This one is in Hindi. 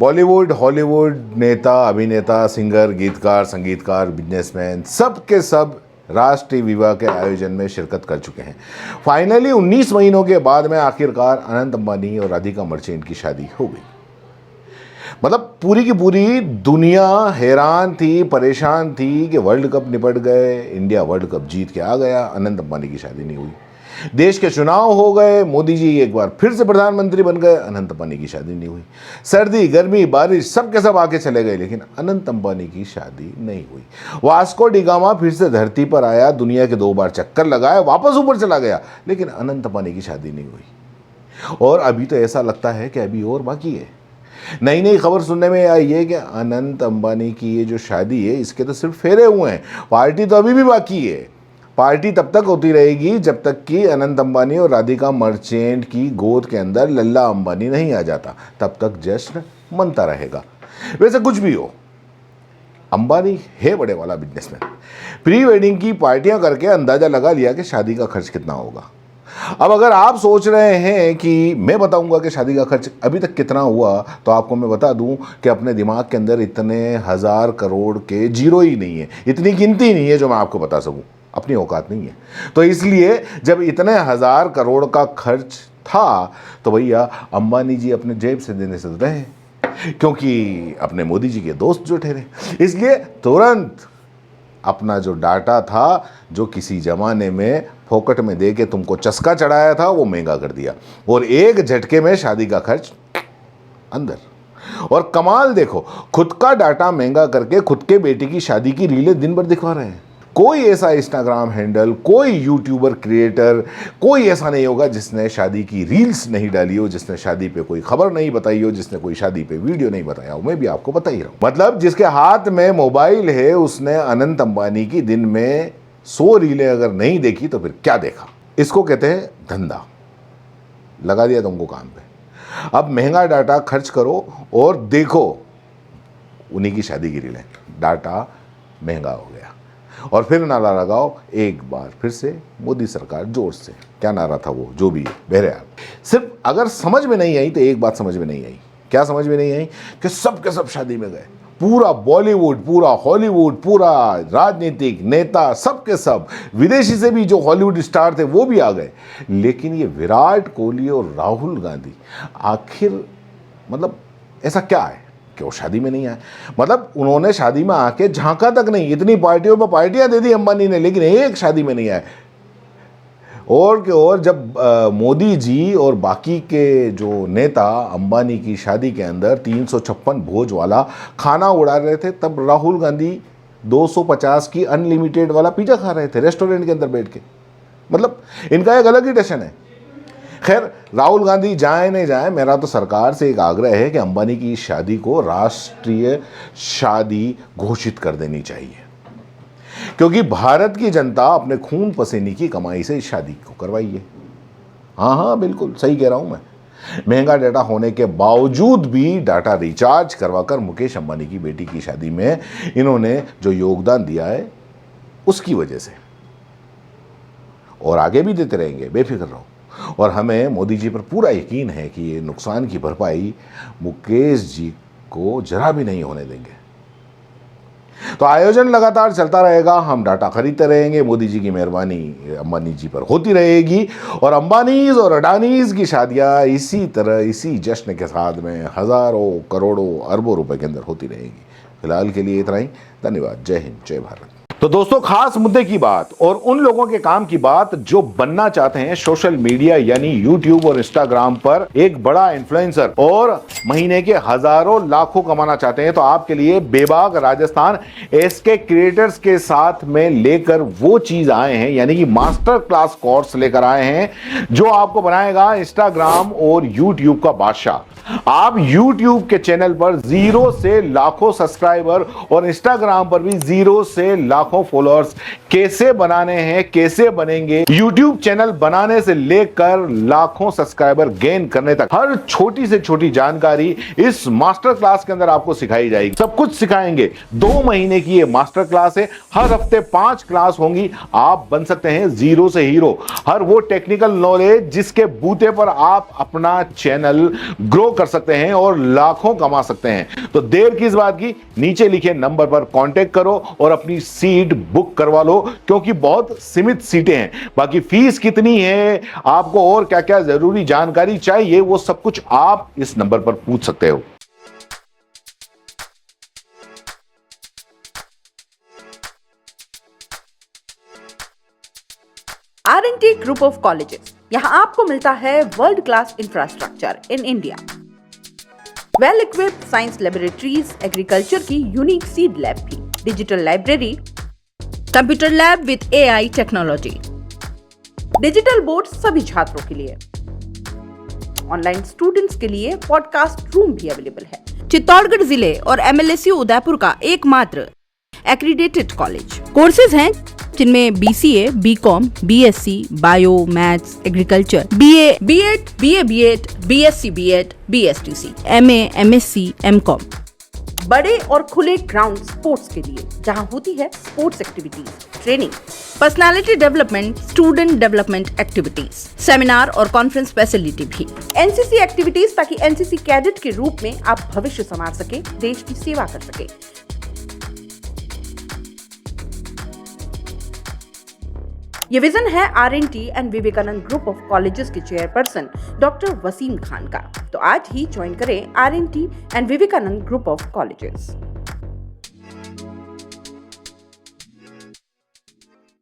बॉलीवुड, हॉलीवुड, नेता, अभिनेता, सिंगर, गीतकार, संगीतकार, बिजनेसमैन, सब के सब राष्ट्रीय विवाह के आयोजन में शिरकत कर चुके हैं। फाइनली 19 महीनों के बाद में आखिरकार अनंत अंबानी और राधिका मर्चेंट की शादी हो गई। मतलब पूरी की पूरी दुनिया हैरान थी, परेशान थी कि वर्ल्ड कप निपट गए, इंडिया वर्ल्ड कप जीत के आ गया, अनंत अंबानी की शादी नहीं हुई। देश के चुनाव हो गए, मोदी जी एक बार फिर से प्रधानमंत्री बन गए, अनंत अंबानी की शादी नहीं हुई। सर्दी, गर्मी, बारिश सब के सब आके चले गए, लेकिन अनंत अंबानी की शादी नहीं हुई। वास्को डी गामा फिर से धरती पर आया, दुनिया के 2 बार चक्कर लगाया, वापस ऊपर चला गया, लेकिन अनंत अंबानी की शादी नहीं हुई। और अभी तो ऐसा लगता है कि अभी और बाकी है। नई नई खबर सुनने में आई है कि अनंत अंबानी की ये जो शादी है इसके तो सिर्फ फेरे हुए हैं, पार्टी तो अभी भी बाकी है। पार्टी तब तक होती रहेगी जब तक कि अनंत अंबानी और राधिका मर्चेंट की गोद के अंदर लल्ला अंबानी नहीं आ जाता, तब तक जश्न मनता रहेगा। वैसे कुछ भी हो, अंबानी है बड़े वाला बिजनेसमैन। प्री वेडिंग की पार्टियां करके अंदाजा लगा लिया कि शादी का खर्च कितना होगा। अब अगर आप सोच रहे हैं कि मैं बताऊंगा कि शादी का खर्च अभी तक कितना हुआ, तो आपको मैं बता दूं कि अपने दिमाग के अंदर इतने 1000 करोड़ के जीरो ही नहीं है, इतनी गिनती नहीं है जो मैं आपको बता सकूं, अपनी औकात नहीं है। तो इसलिए जब इतने 1000 करोड़ का खर्च था तो भैया अंबानी जी अपने जेब से देने से रहे, क्योंकि अपने मोदी जी के दोस्त जो ठहरे, इसलिए तुरंत अपना जो डाटा था, जो किसी ज़माने में फोकट में दे के तुमको चस्का चढ़ाया था, वो महंगा कर दिया और एक झटके में शादी का खर्च अंदर। और कमाल देखो, खुद का डाटा महंगा करके खुद के बेटे की शादी की रीलें दिन भर दिखा रहे हैं। कोई ऐसा इंस्टाग्राम हैंडल, कोई यूट्यूबर क्रिएटर, कोई ऐसा नहीं होगा जिसने शादी की रील्स नहीं डाली हो, जिसने शादी पे कोई खबर नहीं बताई हो, जिसने कोई शादी पे वीडियो नहीं बताया हो। मैं भी आपको बता ही रहा हूं। मतलब जिसके हाथ में मोबाइल है उसने अनंत अंबानी की दिन में 100 रीलें अगर नहीं देखी तो फिर क्या देखा। इसको कहते हैं धंधा, लगा दिया तुमको काम पे। अब महंगा डाटा खर्च करो और देखो उन्हीं की शादी की रीलें, डाटा महंगा हो गया। और फिर नारा लगाओ एक बार फिर से मोदी सरकार जोर से। क्या नारा था वो, जो भी है, बहरहाल सिर्फ अगर समझ में नहीं आई तो एक बात समझ में नहीं आई। क्या समझ में नहीं आई? कि सब के सब शादी में गए, पूरा बॉलीवुड, पूरा हॉलीवुड, पूरा राजनीतिक नेता, सब के सब, विदेशी से भी जो हॉलीवुड स्टार थे वो भी आ गए। लेकिन ये विराट कोहली और राहुल गांधी आखिर मतलब ऐसा क्या है कि वो शादी में नहीं आए? मतलब उन्होंने शादी में आके झांका तक नहीं, इतनी पार्टियों में पार्टियां दे दी अंबानी ने, लेकिन एक शादी में नहीं आए। और जब मोदी जी और बाकी के जो नेता अंबानी की शादी के अंदर 356 भोज वाला खाना उड़ा रहे थे, तब राहुल गांधी 250 की अनलिमिटेड वाला पिज्जा खा रहे थे रेस्टोरेंट के अंदर बैठ के। मतलब इनका एक अलग ही टेंशन है। खैर, राहुल गांधी जाए नहीं जाए, मेरा तो सरकार से एक आग्रह है कि अंबानी की शादी को राष्ट्रीय शादी घोषित कर देनी चाहिए, क्योंकि भारत की जनता अपने खून पसीने की कमाई से इस शादी को करवाई है। हाँ, बिल्कुल सही कह रहा हूं मैं। महंगा डाटा होने के बावजूद भी डाटा रिचार्ज करवाकर मुकेश अंबानी की बेटी की शादी में इन्होंने जो योगदान दिया है उसकी वजह से, और आगे भी देते रहेंगे, बेफिक्र रहो। और हमें मोदी जी पर पूरा यकीन है कि ये नुकसान की भरपाई मुकेश जी को जरा भी नहीं होने देंगे। तो आयोजन लगातार चलता रहेगा, हम डाटा खरीदते रहेंगे, मोदी जी की मेहरबानी अंबानी जी पर होती रहेगी, और अंबानीज और अडानीज की शादियां इसी तरह, इसी जश्न के साथ में हजारों करोड़ों अरबों रुपए के अंदर होती रहेगी। फिलहाल के लिए इतना ही। धन्यवाद। जय हिंद, जय भारत। तो दोस्तों, खास मुद्दे की बात और उन लोगों के काम की बात जो बनना चाहते हैं सोशल मीडिया यानी यूट्यूब और इंस्टाग्राम पर एक बड़ा इन्फ्लुएंसर और महीने के हजारों लाखों कमाना चाहते हैं, तो आपके लिए बेबाक राजस्थान एसके क्रिएटर्स के साथ में लेकर वो चीज आए हैं, यानी कि मास्टर क्लास कोर्स लेकर आए हैं जो आपको बनाएगा इंस्टाग्राम और यूट्यूब का बादशाह। आप YouTube के चैनल पर 0 से लाखों सब्सक्राइबर और इंस्टाग्राम पर भी 0 से लाखों फॉलोअर्स कैसे बनाने हैं, कैसे बनेंगे, YouTube चैनल बनाने से लेकर लाखों सब्सक्राइबर गेन करने तक हर छोटी से छोटी जानकारी इस मास्टर क्लास के अंदर आपको सिखाई जाएगी। सब कुछ सिखाएंगे। 2 महीने की ये मास्टर क्लास है। हर हफ्ते 5 क्लास होंगी। आप बन सकते हैं 0 से हीरो। हर वो टेक्निकल नॉलेज जिसके बूते पर आप अपना चैनल ग्रो ग्रो कर सकते हैं और लाखों कमा सकते हैं। तो देर किस बात की, नीचे लिखे नंबर पर कांटेक्ट करो और अपनी सीट बुक करवा लो, क्योंकि बहुत सीमित सीटें हैं। बाकी फीस कितनी है, आपको और क्या क्या जरूरी जानकारी चाहिए, वो सब कुछ आप इस नंबर पर पूछ सकते हो। R&T ग्रुप ऑफ कॉलेजेस, यहां आपको मिलता है world class infrastructure in India, well equipped science laboratories, agriculture की यूनिक सीड लैब भी, digital library, computer lab with AI technology, digital board सभी छात्रों के लिए, ऑनलाइन स्टूडेंट्स के लिए पॉडकास्ट रूम भी अवेलेबल है। चित्तौड़गढ़ जिले और MLSU उदयपुर का एकमात्र एक्रीडेटेड कॉलेज। कोर्सेज हैं जिनमें BCA, BCom, BSc, bio, maths, agriculture, BA, B.Ed, BA, B.Ed, BSc, B.Ed, BSTC, MA, MSc, MCom। बड़े और खुले ग्राउंड स्पोर्ट्स के लिए, जहां होती है sports activities, training, personality development, student development activities, seminar और कॉन्फ्रेंस फैसिलिटी भी, NCC एक्टिविटीज, ताकि NCC कैडेट के रूप में आप भविष्य संवार सके, देश की सेवा कर सके। ये विजन है R&T and Vivekanand group of colleges के चेयरपर्सन डॉक्टर वसीम खान का। तो आज ही ज्वाइन करें R&T and Vivekanand group of colleges.